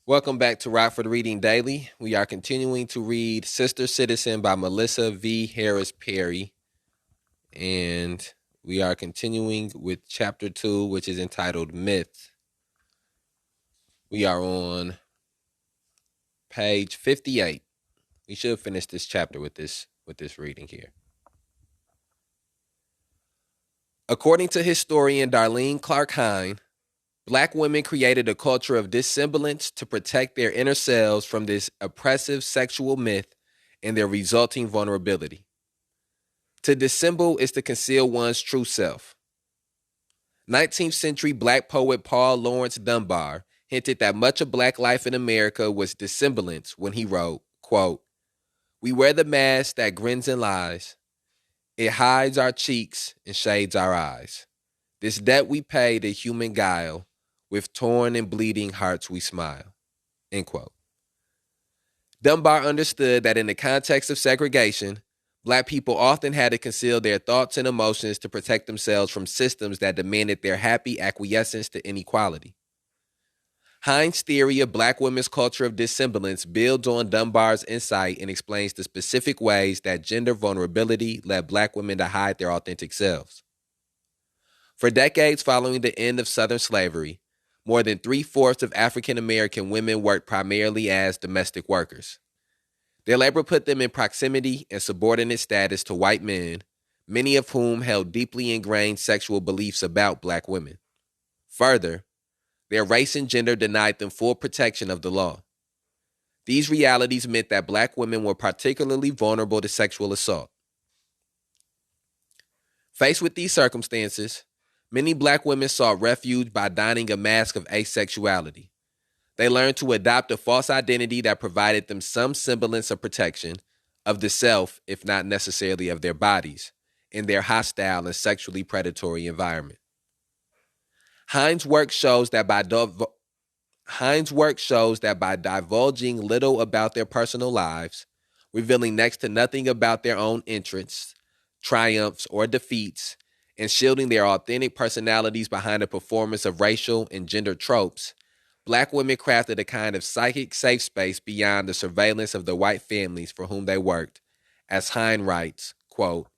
Welcome back to Rockford Reading Daily. We are continuing to read Sister Citizen by Melissa V. Harris Perry. And we are continuing with chapter 2, which is entitled Myth. We are on page 58. We should finish this chapter with this reading here. According to historian Darlene Clark Hine, Black women created a culture of dissemblance to protect their inner selves from this oppressive sexual myth and their resulting vulnerability. To dissemble is to conceal one's true self. 19th century Black poet Paul Laurence Dunbar hinted that much of Black life in America was dissemblance when he wrote, quote, "We wear the mask that grins and lies. It hides our cheeks and shades our eyes. This debt we pay to human guile. With torn and bleeding hearts we smile." End quote. Dunbar understood that in the context of segregation, Black people often had to conceal their thoughts and emotions to protect themselves from systems that demanded their happy acquiescence to inequality. Hine's theory of Black women's culture of dissemblance builds on Dunbar's insight and explains the specific ways that gender vulnerability led Black women to hide their authentic selves. For decades following the end of Southern slavery, more than 3/4 of African American women worked primarily as domestic workers. Their labor put them in proximity and subordinate status to white men, many of whom held deeply ingrained sexual beliefs about Black women. Further, their race and gender denied them full protection of the law. These realities meant that Black women were particularly vulnerable to sexual assault. Faced with these circumstances, many Black women sought refuge by donning a mask of asexuality. They learned to adopt a false identity that provided them some semblance of protection of the self, if not necessarily of their bodies, in their hostile and sexually predatory environment. Hine's work shows that by divulging little about their personal lives, revealing next to nothing about their own interests, triumphs, or defeats, and shielding their authentic personalities behind a performance of racial and gender tropes, Black women crafted a kind of psychic safe space beyond the surveillance of the white families for whom they worked. As Hine writes, quote,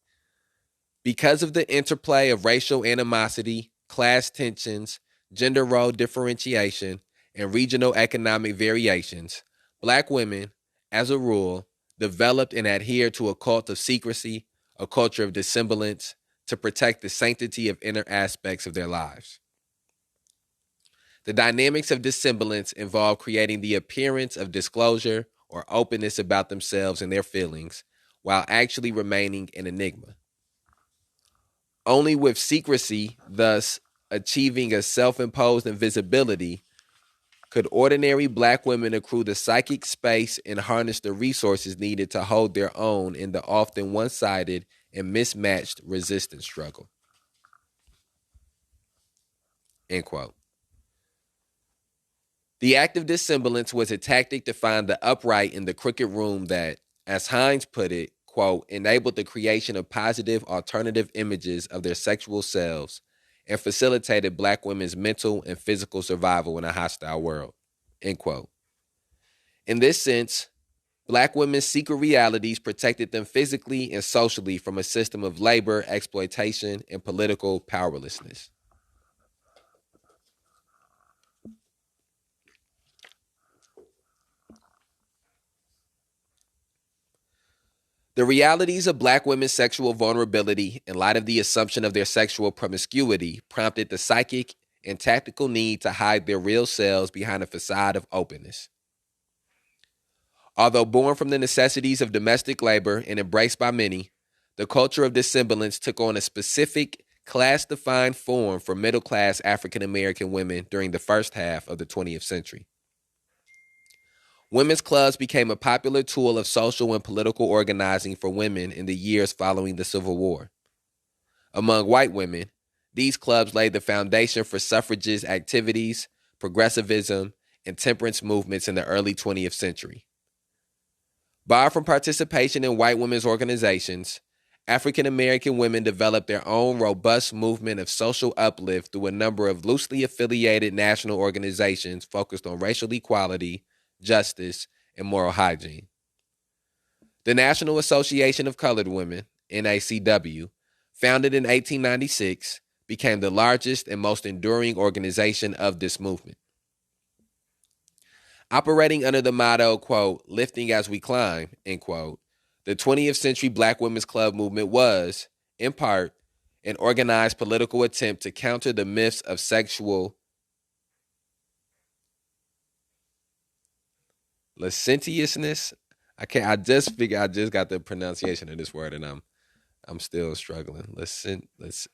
"Because of the interplay of racial animosity, class tensions, gender role differentiation, and regional economic variations, Black women, as a rule, developed and adhered to a cult of secrecy, a culture of dissemblance, to protect the sanctity of inner aspects of their lives. The dynamics of dissemblance involve creating the appearance of disclosure or openness about themselves and their feelings, while actually remaining an enigma. Only with secrecy, thus achieving a self-imposed invisibility, could ordinary Black women accrue the psychic space and harness the resources needed to hold their own in the often one-sided and mismatched resistance struggle." End quote. The act of dissemblance was a tactic to find the upright in the crooked room that, as Hines put it, quote, "enabled the creation of positive alternative images of their sexual selves and facilitated Black women's mental and physical survival in a hostile world." End quote. In this sense, Black women's secret realities protected them physically and socially from a system of labor, exploitation, and political powerlessness. The realities of Black women's sexual vulnerability, in light of the assumption of their sexual promiscuity, prompted the psychic and tactical need to hide their real selves behind a facade of openness. Although born from the necessities of domestic labor and embraced by many, the culture of dissemblance took on a specific class-defined form for middle-class African American women during the first half of the 20th century. Women's clubs became a popular tool of social and political organizing for women in the years following the Civil War. Among white women, these clubs laid the foundation for suffragist activities, progressivism, and temperance movements in the early 20th century. Barred from participation in white women's organizations, African American women developed their own robust movement of social uplift through a number of loosely affiliated national organizations focused on racial equality, justice, and moral hygiene. The National Association of Colored Women, NACW, founded in 1896, became the largest and most enduring organization of this movement. Operating under the motto, quote, lifting as we climb, end quote, the 20th century Black Women's Club movement was, in part, an organized political attempt to counter the myths of sexual licentiousness. I just got the pronunciation of this word and I'm still struggling. Licentiousness.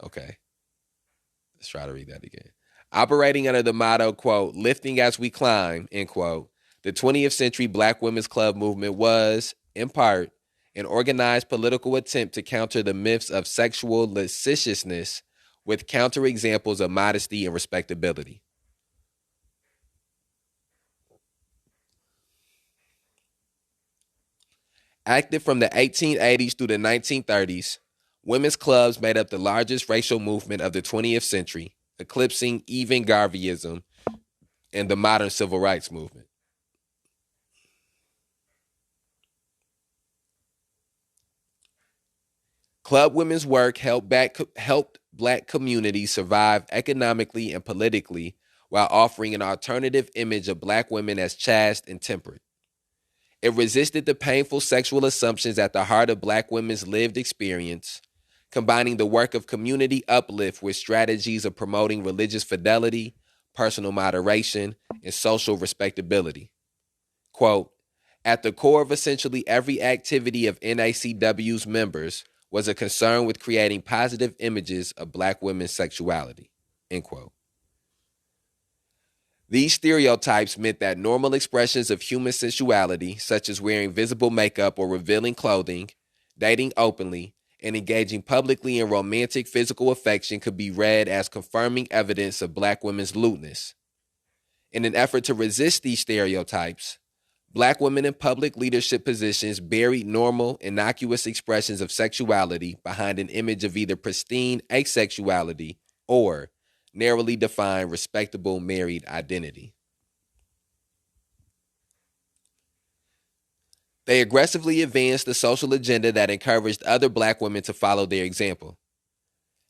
Okay. Let's try to read that again. Operating under the motto, quote, lifting as we climb, end quote, the 20th century Black Women's Club movement was, in part, an organized political attempt to counter the myths of sexual licentiousness with counterexamples of modesty and respectability. Active from the 1880s through the 1930s, women's clubs made up the largest racial movement of the 20th century, eclipsing even Garveyism and the modern civil rights movement. Club women's work helped Black communities survive economically and politically while offering an alternative image of Black women as chaste and temperate. It resisted the painful sexual assumptions at the heart of Black women's lived experience, combining the work of community uplift with strategies of promoting religious fidelity, personal moderation, and social respectability. Quote, at the core of essentially every activity of NACW's members was a concern with creating positive images of Black women's sexuality, end quote. These stereotypes meant that normal expressions of human sensuality, such as wearing visible makeup or revealing clothing, dating openly, and engaging publicly in romantic physical affection could be read as confirming evidence of Black women's lewdness. In an effort to resist these stereotypes, Black women in public leadership positions buried normal, innocuous expressions of sexuality behind an image of either pristine asexuality or narrowly defined respectable married identity. They aggressively advanced a social agenda that encouraged other Black women to follow their example.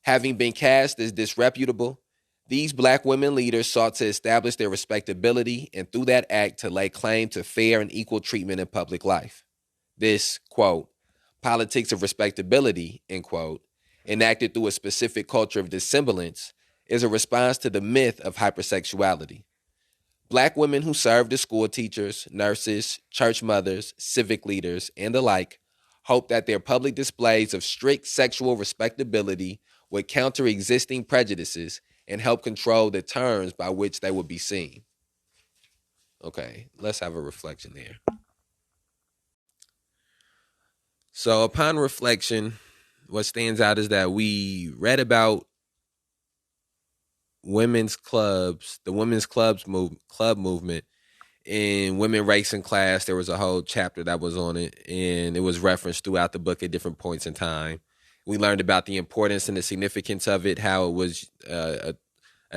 Having been cast as disreputable, these Black women leaders sought to establish their respectability and through that act to lay claim to fair and equal treatment in public life. This, quote, politics of respectability, end quote, enacted through a specific culture of dissemblance, is a response to the myth of hypersexuality. Black women who served as school teachers, nurses, church mothers, civic leaders, and the like hoped that their public displays of strict sexual respectability would counter existing prejudices and help control the terms by which they would be seen. Okay, let's have a reflection there. So upon reflection, what stands out is that we read about women's clubs, the women's club movement in Women, Race, and Class. There was a whole chapter that was on it, and it was referenced throughout the book at different points in time. We learned about the importance and the significance of it, how it was an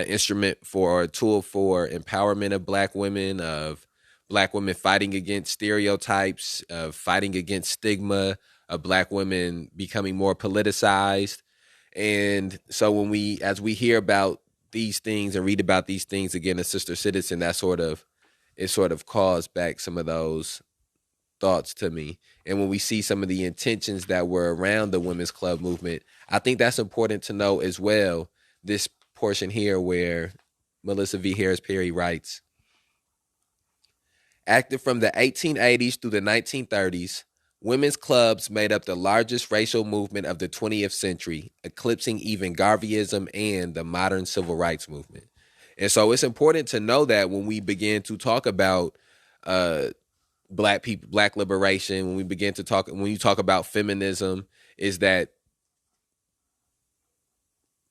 instrument for a tool for empowerment of Black women, of Black women fighting against stereotypes, of fighting against stigma, of Black women becoming more politicized. And so as we hear about these things and read about these things again as Sister Citizen, it sort of calls back some of those thoughts to me. And when we see some of the intentions that were around the women's club movement, I think that's important to know as well. This portion here where Melissa V. Harris Perry writes, active from the 1880s through the 1930s, women's clubs made up the largest racial movement of the 20th century, eclipsing even Garveyism and the modern civil rights movement. And so it's important to know that when we begin to talk about Black people, Black liberation, when you talk about feminism, is that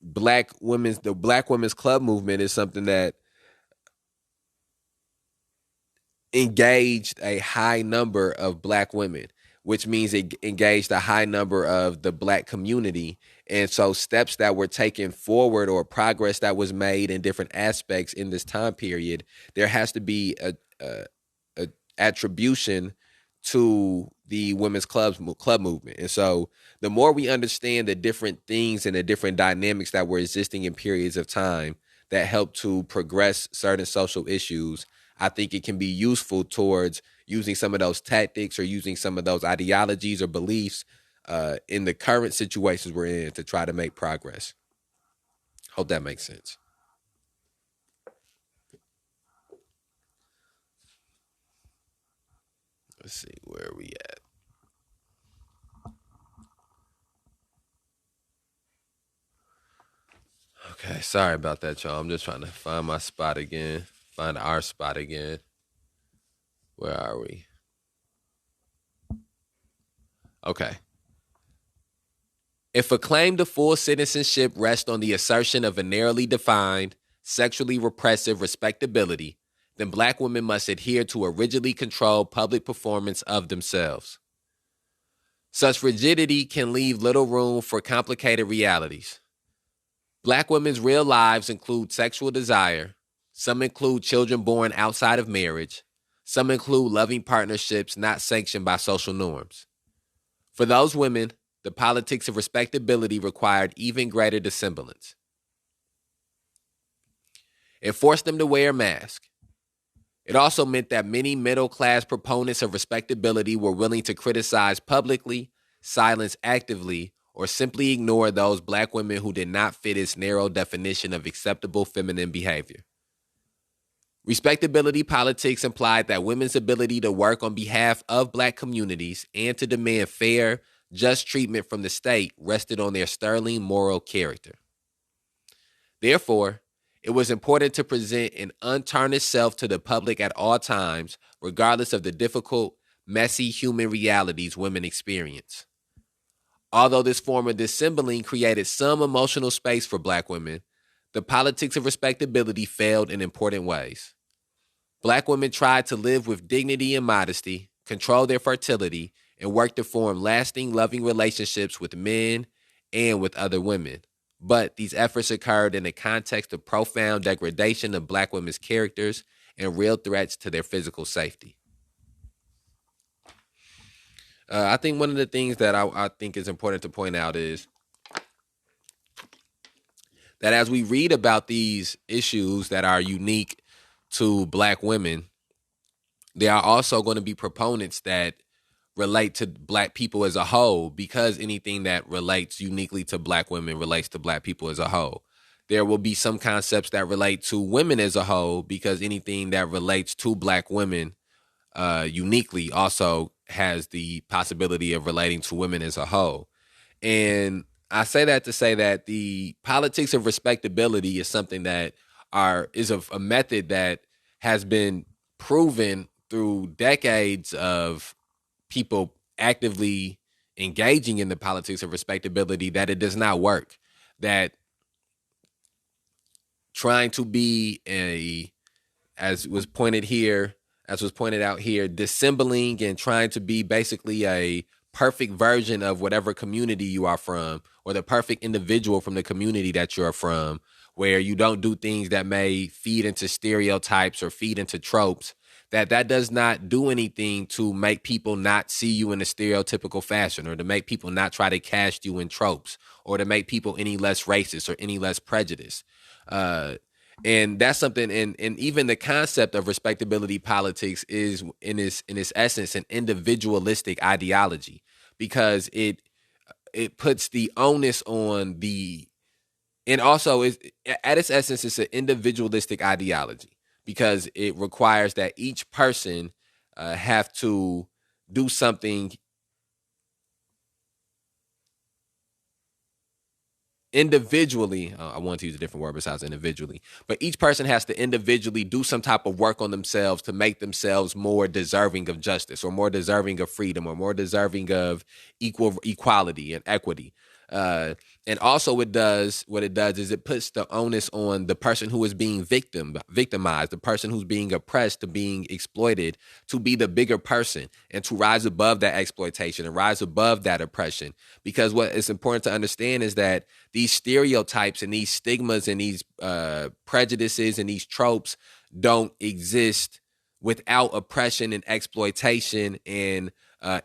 the Black women's club movement is something that engaged a high number of Black women, which means it engaged a high number of the Black community. And so steps that were taken forward or progress that was made in different aspects in this time period, there has to be a attribution to the women's club movement. And so the more we understand the different things and the different dynamics that were existing in periods of time that help to progress certain social issues, I think it can be useful towards using some of those tactics or using some of those ideologies or beliefs in the current situations we're in to try to make progress. Hope that makes sense. Let's see, where are we at? Okay, sorry about that, y'all. I'm just trying to find my spot again, find our spot again. Where are we? Okay. If a claim to full citizenship rests on the assertion of a narrowly defined, sexually repressive respectability, then Black women must adhere to a rigidly controlled public performance of themselves. Such rigidity can leave little room for complicated realities. Black women's real lives include sexual desire. Some include children born outside of marriage. Some include loving partnerships not sanctioned by social norms. For those women, the politics of respectability required even greater dissemblance. It forced them to wear a mask. It also meant that many middle-class proponents of respectability were willing to criticize publicly, silence actively, or simply ignore those Black women who did not fit its narrow definition of acceptable feminine behavior. Respectability politics implied that women's ability to work on behalf of Black communities and to demand fair, just treatment from the state rested on their sterling moral character. Therefore, it was important to present an untarnished self to the public at all times, regardless of the difficult, messy human realities women experience. Although this form of dissembling created some emotional space for Black women, the politics of respectability failed in important ways. Black women tried to live with dignity and modesty, control their fertility, and work to form lasting, loving relationships with men and with other women. But these efforts occurred in the context of profound degradation of Black women's characters and real threats to their physical safety. I think one of the things that I think is important to point out is that as we read about these issues that are unique to Black women, there are also going to be proponents that relate to Black people as a whole, because anything that relates uniquely to Black women relates to Black people as a whole. There will be some concepts that relate to women as a whole, because anything that relates to Black women uniquely also has the possibility of relating to women as a whole. And I say that to say that the politics of respectability is something that is a method that has been proven through decades of people actively engaging in the politics of respectability, that it does not work. That trying to be as was pointed out here, dissembling and trying to be basically a perfect version of whatever community you are from, or the perfect individual from the community that you're from, where you don't do things that may feed into stereotypes or feed into tropes, that does not do anything to make people not see you in a stereotypical fashion, or to make people not try to cast you in tropes, or to make people any less racist or any less prejudiced. And that's something, and even the concept of respectability politics is in its essence an individualistic ideology, because it puts the onus on and also is at its essence it's an individualistic ideology, because it requires that each person have to do something individually. I want to use a different word besides individually, but each person has to individually do some type of work on themselves to make themselves more deserving of justice, or more deserving of freedom, or more deserving of equality and equity. And And also what it does is it puts the onus on the person who is being victimized, the person who's being oppressed, to being exploited, to be the bigger person and to rise above that exploitation and rise above that oppression. Because what is important to understand is that these stereotypes and these stigmas and these prejudices and these tropes don't exist without oppression and exploitation and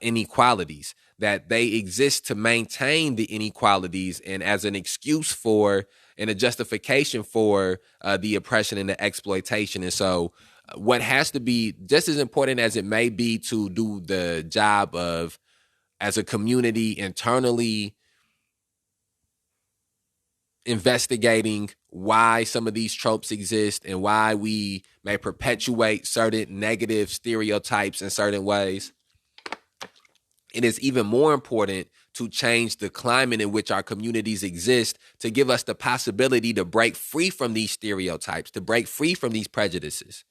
inequalities, that they exist to maintain the inequalities and as an excuse for and a justification for the oppression and the exploitation. And so what has to be just as important as it may be to do the job of, as a community, internally investigating why some of these tropes exist and why we may perpetuate certain negative stereotypes in certain ways, it is even more important to change the climate in which our communities exist, to give us the possibility to break free from these stereotypes, to break free from these prejudices.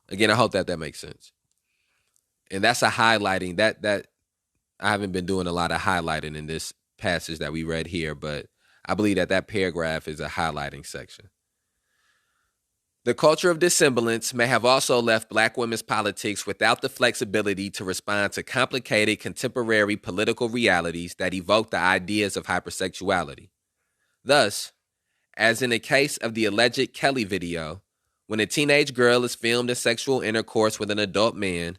Again, I hope that makes sense. And that's a highlighting that I haven't been doing a lot of highlighting in this passage that we read here, but I believe that paragraph is a highlighting section. The culture of dissemblance may have also left Black women's politics without the flexibility to respond to complicated contemporary political realities that evoke the ideas of hypersexuality. Thus, as in the case of the alleged Kelly video, when a teenage girl is filmed in sexual intercourse with an adult man,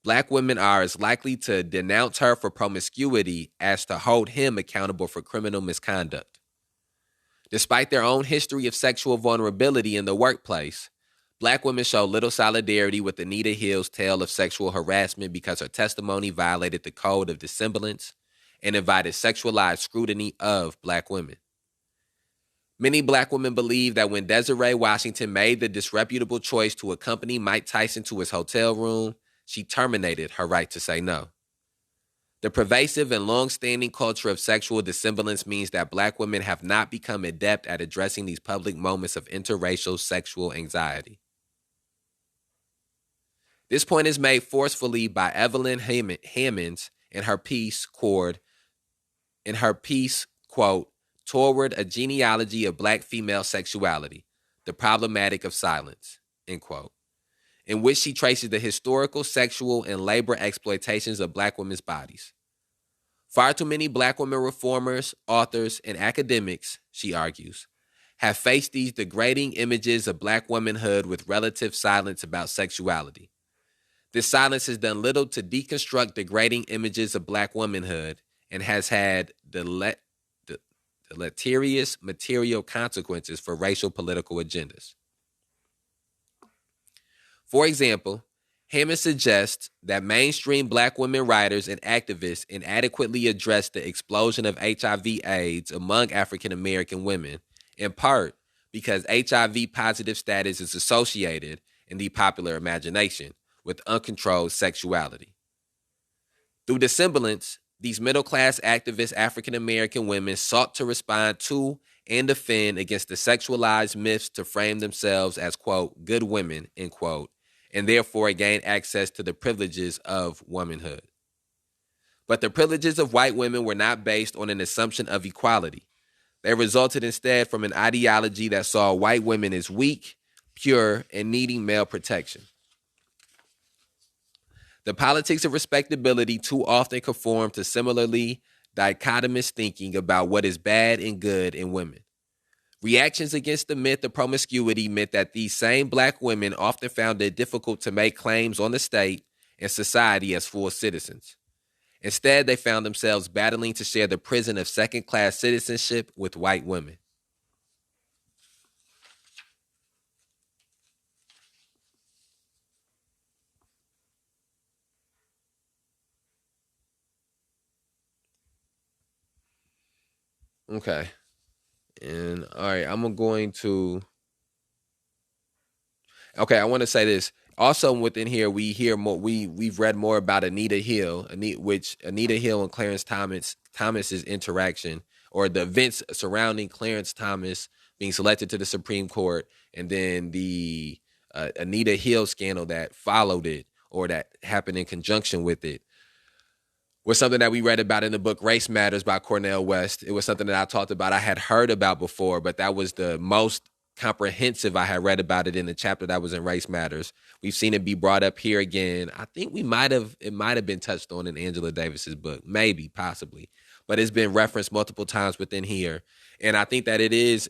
Black women are as likely to denounce her for promiscuity as to hold him accountable for criminal misconduct. Despite their own history of sexual vulnerability in the workplace, Black women show little solidarity with Anita Hill's tale of sexual harassment because her testimony violated the code of dissemblance and invited sexualized scrutiny of Black women. Many Black women believe that when Desiree Washington made the disreputable choice to accompany Mike Tyson to his hotel room, she terminated her right to say no. The pervasive and long-standing culture of sexual dissemblance means that Black women have not become adept at addressing these public moments of interracial sexual anxiety. This point is made forcefully by Evelyn Hammonds in her piece, quote, Toward a Genealogy of Black Female Sexuality, The Problematic of Silence, end quote, in which she traces the historical, sexual, and labor exploitations of Black women's bodies. Far too many Black women reformers, authors, and academics, she argues, have faced these degrading images of Black womanhood with relative silence about sexuality. This silence has done little to deconstruct degrading images of Black womanhood and has had deleterious material consequences for racial political agendas. For example, Hammond suggests that mainstream Black women writers and activists inadequately address the explosion of HIV/AIDS among African American women, in part because HIV-positive status is associated, in the popular imagination, with uncontrolled sexuality. Through dissemblance, these middle-class activist African American women sought to respond to and defend against the sexualized myths to frame themselves as, quote, good women, end quote, and therefore gain access to the privileges of womanhood. But the privileges of white women were not based on an assumption of equality. They resulted instead from an ideology that saw white women as weak, pure, and needing male protection. The politics of respectability too often conform to similarly dichotomous thinking about what is bad and good in women. Reactions against the myth of promiscuity meant that these same Black women often found it difficult to make claims on the state and society as full citizens. Instead, they found themselves battling to share the prison of second-class citizenship with white women. Okay. And all right, I'm going to. Okay, I want to say this. Also, within here, we hear more. We've read more about Anita Hill, Anita Hill and Clarence Thomas's interaction, or the events surrounding Clarence Thomas being selected to the Supreme Court, and then the Anita Hill scandal that followed it, or that happened in conjunction with it. was something that we read about in the book Race Matters by Cornel West. It was something that I talked about. I had heard about before, but that was the most comprehensive I had read about it in the chapter that was in Race Matters. We've seen it be brought up here again. I think it might have been touched on in Angela Davis's book, maybe, possibly. But it's been referenced multiple times within here. And I think that it is,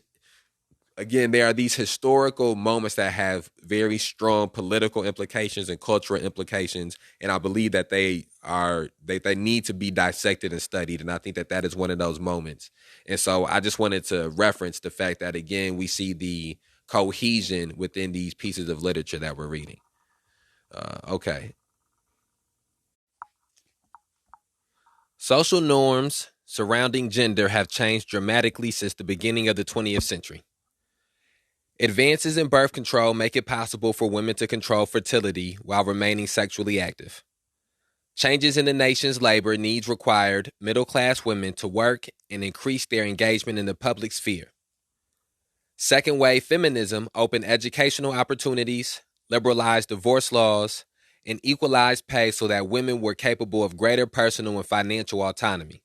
again, there are these historical moments that have very strong political implications and cultural implications, and I believe that they need to be dissected and studied, and I think that is one of those moments. And so I just wanted to reference the fact that, again, we see the cohesion within these pieces of literature that we're reading. Okay. Social norms surrounding gender have changed dramatically since the beginning of the 20th century. Advances in birth control make it possible for women to control fertility while remaining sexually active. Changes in the nation's labor needs required middle-class women to work and increase their engagement in the public sphere. Second-wave feminism opened educational opportunities, liberalized divorce laws, and equalized pay so that women were capable of greater personal and financial autonomy.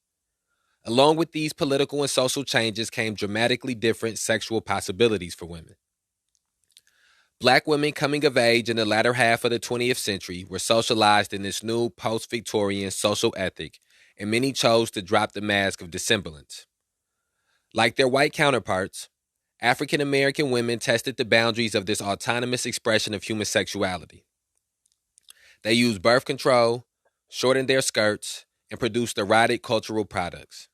Along with these political and social changes came dramatically different sexual possibilities for women. Black women coming of age in the latter half of the 20th century were socialized in this new post-Victorian social ethic, and many chose to drop the mask of dissemblance. Like their white counterparts, African American women tested the boundaries of this autonomous expression of human sexuality. They used birth control, shortened their skirts, and produced erotic cultural products.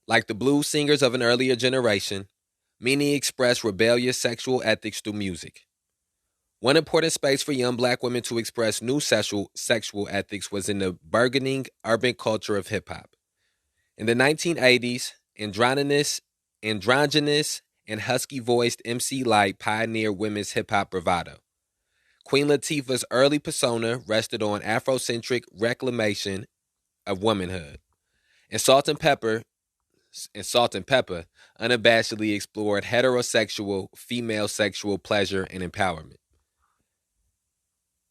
Like the blues singers of an earlier generation, many expressed rebellious sexual ethics through music. One important space for young black women to express new sexual ethics was in the burgeoning urban culture of hip-hop. In the 1980s, androgynous and husky-voiced MC Lyte pioneered women's hip-hop bravado. Queen Latifah's early persona rested on Afrocentric reclamation of womanhood. And Salt and Pepper unabashedly explored heterosexual female sexual pleasure and empowerment.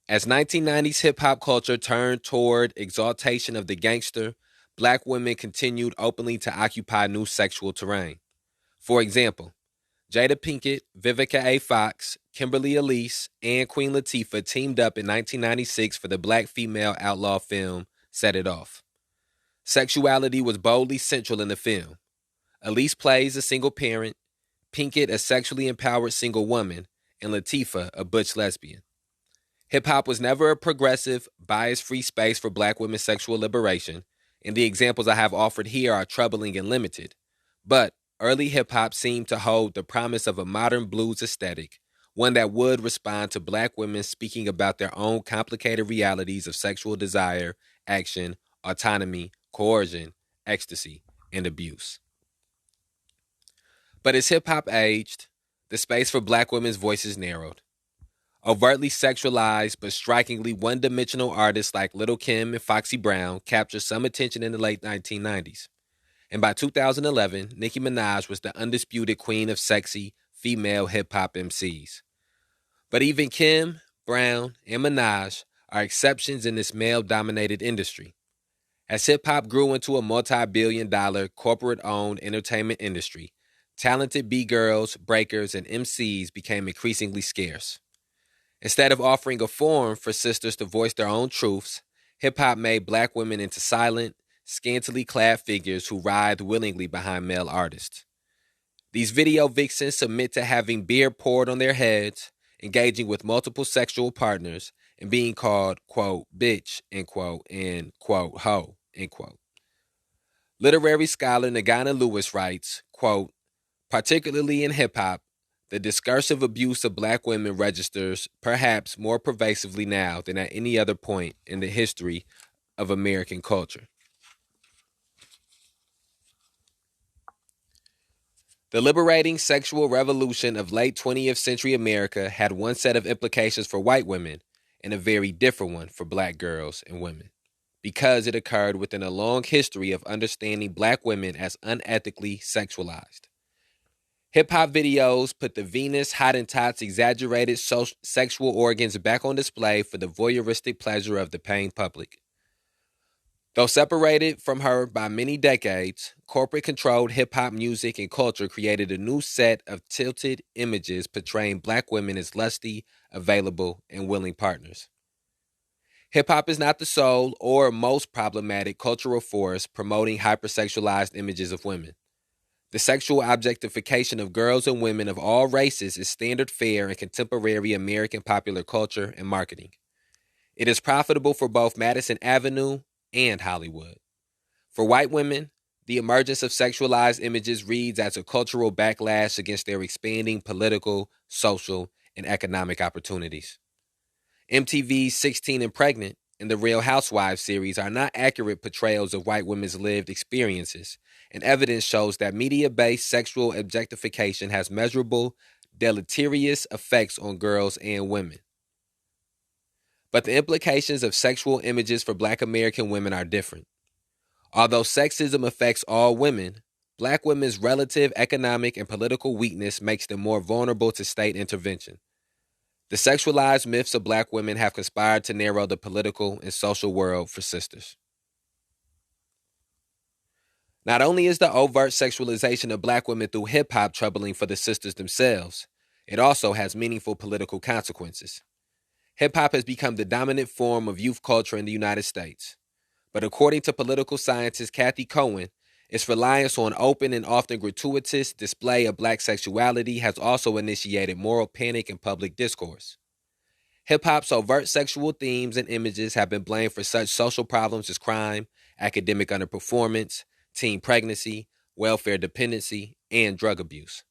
As 1990s hip-hop culture turned toward exaltation of the gangster, black women continued openly to occupy new sexual terrain. For example, Jada Pinkett, Vivica A. Fox, Kimberly Elise, and Queen Latifah teamed up in 1996 for the black female outlaw film Set It Off. Sexuality was boldly central in the film. Elise plays a single parent, Pinkett a sexually empowered single woman, and Latifah a butch lesbian. Hip-hop was never a progressive, bias-free space for black women's sexual liberation, and the examples I have offered here are troubling and limited. But early hip-hop seemed to hold the promise of a modern blues aesthetic, one that would respond to black women speaking about their own complicated realities of sexual desire, action, autonomy, coercion, ecstasy, and abuse. But as hip-hop aged, the space for black women's voices narrowed. Overtly sexualized but strikingly one-dimensional artists like Lil' Kim and Foxy Brown captured some attention in the late 1990s. And by 2011, Nicki Minaj was the undisputed queen of sexy, female hip-hop MCs. But even Kim, Brown, and Minaj are exceptions in this male-dominated industry. As hip-hop grew into a multi-billion-dollar corporate-owned entertainment industry, talented B-girls, breakers, and MCs became increasingly scarce. Instead of offering a forum for sisters to voice their own truths, hip-hop made black women into silent, scantily clad figures who writhed willingly behind male artists. These video vixens submit to having beer poured on their heads, engaging with multiple sexual partners, and being called, quote, bitch, end quote, and, quote, hoe, end quote. Literary scholar Nagana Lewis writes, quote, particularly in hip-hop, the discursive abuse of black women registers perhaps more pervasively now than at any other point in the history of American culture. The liberating sexual revolution of late 20th century America had one set of implications for white women and a very different one for black girls and women, because it occurred within a long history of understanding black women as unethically sexualized. Hip-hop videos put the Venus, Hottentots' exaggerated sexual organs back on display for the voyeuristic pleasure of the paying public. Though separated from her by many decades, corporate-controlled hip-hop music and culture created a new set of tilted images portraying black women as lusty, available, and willing partners. Hip-hop is not the sole or most problematic cultural force promoting hypersexualized images of women. The sexual objectification of girls and women of all races is standard fare in contemporary American popular culture and marketing. It is profitable for both Madison Avenue and Hollywood. For white women, the emergence of sexualized images reads as a cultural backlash against their expanding political, social, and economic opportunities. MTV's 16 and Pregnant and the Real Housewives series are not accurate portrayals of white women's lived experiences, and evidence shows that media-based sexual objectification has measurable, deleterious effects on girls and women. But the implications of sexual images for black American women are different. Although sexism affects all women, black women's relative economic and political weakness makes them more vulnerable to state intervention. The sexualized myths of black women have conspired to narrow the political and social world for sisters. Not only is the overt sexualization of black women through hip-hop troubling for the sisters themselves, it also has meaningful political consequences. Hip-hop has become the dominant form of youth culture in the United States. But according to political scientist Kathy Cohen, its reliance on open and often gratuitous display of black sexuality has also initiated moral panic in public discourse. Hip-hop's overt sexual themes and images have been blamed for such social problems as crime, academic underperformance, teen pregnancy, welfare dependency, and drug abuse.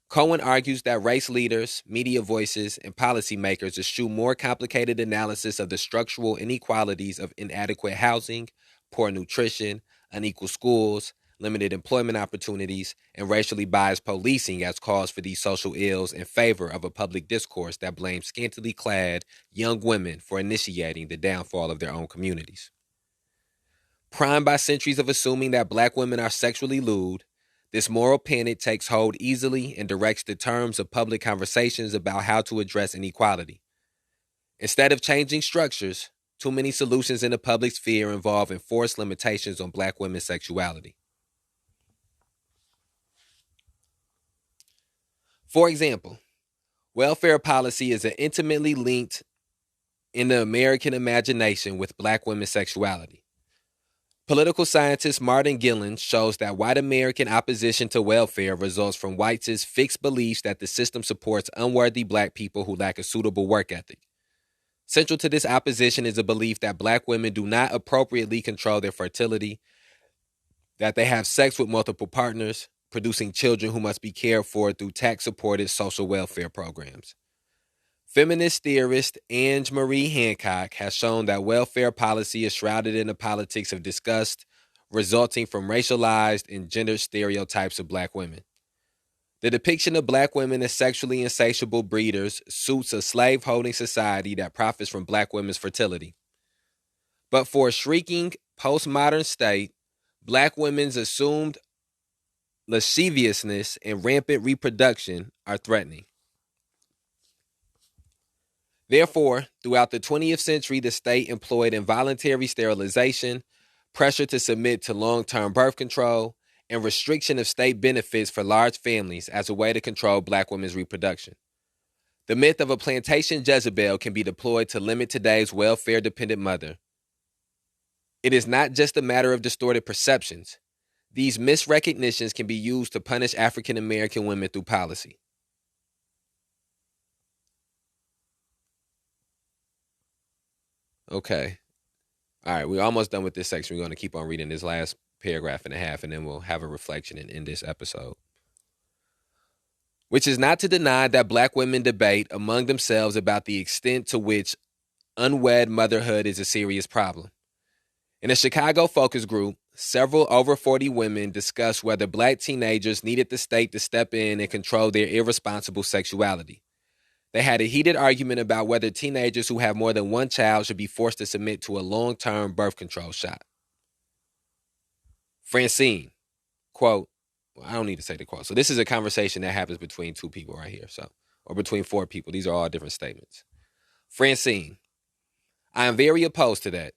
Cohen argues that race leaders, media voices, and policymakers eschew more complicated analysis of the structural inequalities of inadequate housing, poor nutrition, unequal schools, limited employment opportunities, and racially biased policing as cause for these social ills in favor of a public discourse that blames scantily clad young women for initiating the downfall of their own communities. Primed by centuries of assuming that black women are sexually lewd, this moral panic takes hold easily and directs the terms of public conversations about how to address inequality. Instead of changing structures, too many solutions in the public sphere involve enforced limitations on black women's sexuality. For example, welfare policy is intimately linked in the American imagination with black women's sexuality. Political scientist Martin Gillen shows that white American opposition to welfare results from whites' fixed beliefs that the system supports unworthy black people who lack a suitable work ethic. Central to this opposition is a belief that black women do not appropriately control their fertility, that they have sex with multiple partners, producing children who must be cared for through tax-supported social welfare programs. Feminist theorist Ange Marie Hancock has shown that welfare policy is shrouded in the politics of disgust resulting from racialized and gendered stereotypes of black women. The depiction of black women as sexually insatiable breeders suits a slave-holding society that profits from black women's fertility. But for a shrieking postmodern state, black women's assumed lasciviousness and rampant reproduction are threatening. Therefore, throughout the 20th century, the state employed involuntary sterilization, pressure to submit to long-term birth control, and restriction of state benefits for large families as a way to control black women's reproduction. The myth of a plantation Jezebel can be deployed to limit today's welfare-dependent mother. It is not just a matter of distorted perceptions. These misrecognitions can be used to punish African American women through policy. Okay. All right, we're almost done with this section. We're going to keep on reading this last paragraph and a half, and then we'll have a reflection and end this episode. Which is not to deny that black women debate among themselves about the extent to which unwed motherhood is a serious problem. In a Chicago focus group, several over 40 women discussed whether black teenagers needed the state to step in and control their irresponsible sexuality. They had a heated argument about whether teenagers who have more than one child should be forced to submit to a long-term birth control shot. Francine, quote, well, I don't need to say the quote. So this is a conversation that happens between two people right here, or between four people. These are all different statements. Francine, I am very opposed to that.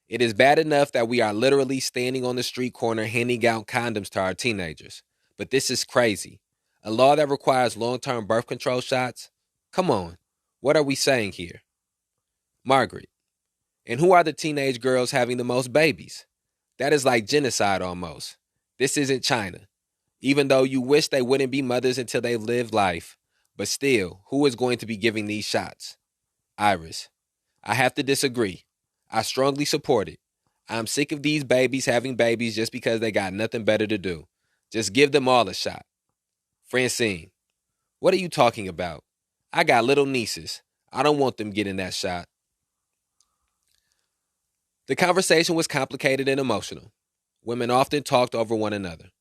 It is bad enough that we are literally standing on the street corner handing out condoms to our teenagers. But this is crazy. A law that requires long-term birth control shots? Come on. What are we saying here? Margaret. And who are the teenage girls having the most babies? That is like genocide almost. This isn't China. Even though you wish they wouldn't be mothers until they've lived life. But still, who is going to be giving these shots? Iris. I have to disagree. I strongly support it. I'm sick of these babies having babies just because they got nothing better to do. Just give them all a shot. Francine. What are you talking about? I got little nieces. I don't want them getting that shot. The conversation was complicated and emotional. Women often talked over one another.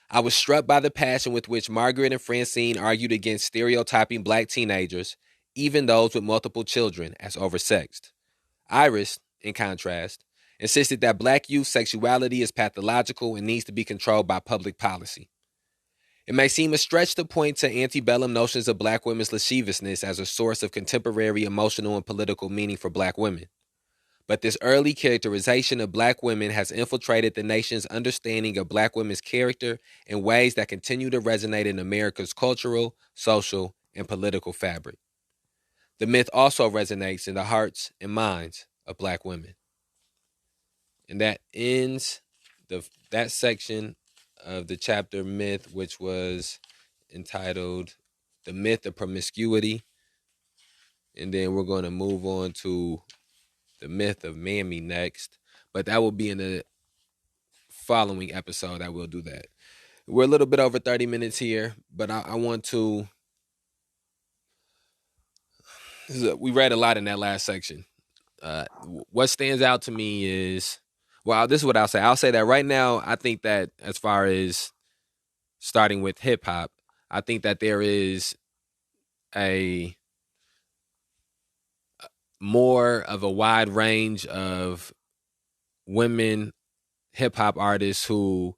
I was struck by the passion with which Margaret and Francine argued against stereotyping black teenagers, even those with multiple children, as oversexed. Iris, in contrast, insisted that black youth sexuality is pathological and needs to be controlled by public policy. It may seem a stretch to point to antebellum notions of black women's lasciviousness as a source of contemporary emotional and political meaning for black women. But this early characterization of black women has infiltrated the nation's understanding of black women's character in ways that continue to resonate in America's cultural, social, and political fabric. The myth also resonates in the hearts and minds of black women. And that ends that section of the chapter myth, which was entitled The Myth of Promiscuity. And then we're going to move on to the myth of mammy next, but that will be in the following episode. I will do that. We're a little bit over 30 minutes here, but I want to. We read a lot in that last section. What stands out to me is, well, this is what I'll say. I'll say that right now, I think that as far as starting with hip hop, I think that there is a more of a wide range of women hip hop artists who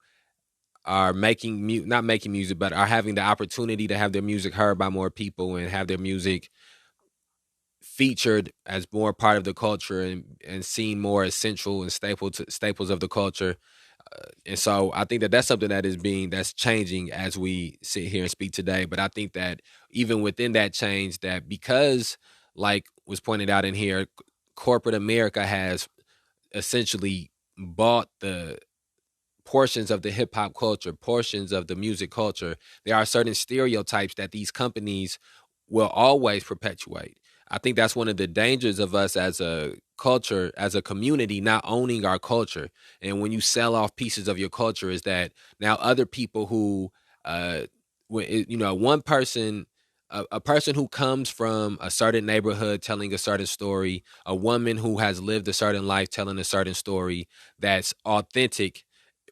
are not making music, but are having the opportunity to have their music heard by more people and have their music featured as more part of the culture and seen more as central and staples of the culture. And so I think that that's something that's changing as we sit here and speak today. But I think that even within that change, that because, like was pointed out in here, corporate America has essentially bought the portions of the hip hop culture, portions of the music culture, there are certain stereotypes that these companies will always perpetuate. I think that's one of the dangers of us as a culture, as a community, not owning our culture. And when you sell off pieces of your culture, is that now other people who, one person, a person who comes from a certain neighborhood telling a certain story, a woman who has lived a certain life telling a certain story that's authentic,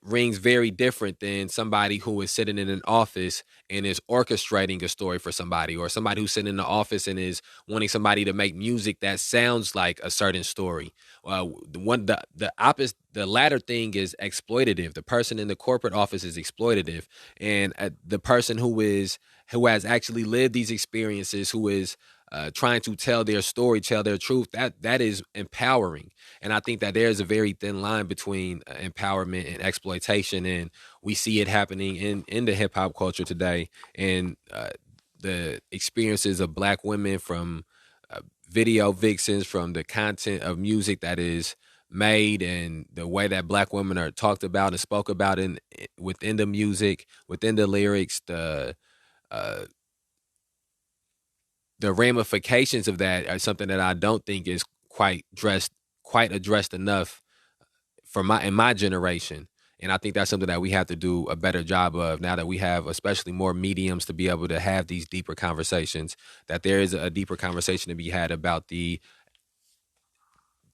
rings very different than somebody who is sitting in an office and is orchestrating a story for somebody, or somebody who's sitting in the office and is wanting somebody to make music that sounds like a certain story. The opposite, the latter thing is exploitative. The person in the corporate office is exploitative, and the person who has actually lived these experiences, who is trying to tell their story, tell their truth, that is empowering. And I think that there's a very thin line between empowerment and exploitation, and we see it happening in the hip hop culture today. And the experiences of black women, from video vixens, from the content of music that is made, and the way that black women are talked about and spoke about within the music, within the lyrics, the ramifications of that are something that I don't think is quite addressed enough in my generation. And I think that's something that we have to do a better job of now that we have especially more mediums to be able to have these deeper conversations, that there is a deeper conversation to be had about the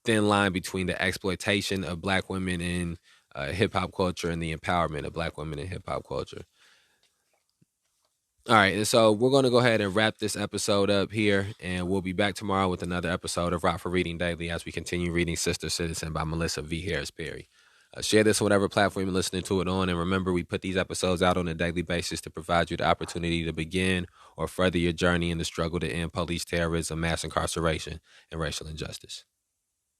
thin line between the exploitation of black women in hip hop culture and the empowerment of black women in hip hop culture. All right, and so we're going to go ahead and wrap this episode up here, and we'll be back tomorrow with another episode of Rockford Reading Daily as we continue reading Sister Citizen by Melissa V. Harris Perry. Share this on whatever platform you're listening to it on, and remember, we put these episodes out on a daily basis to provide you the opportunity to begin or further your journey in the struggle to end police terrorism, mass incarceration, and racial injustice.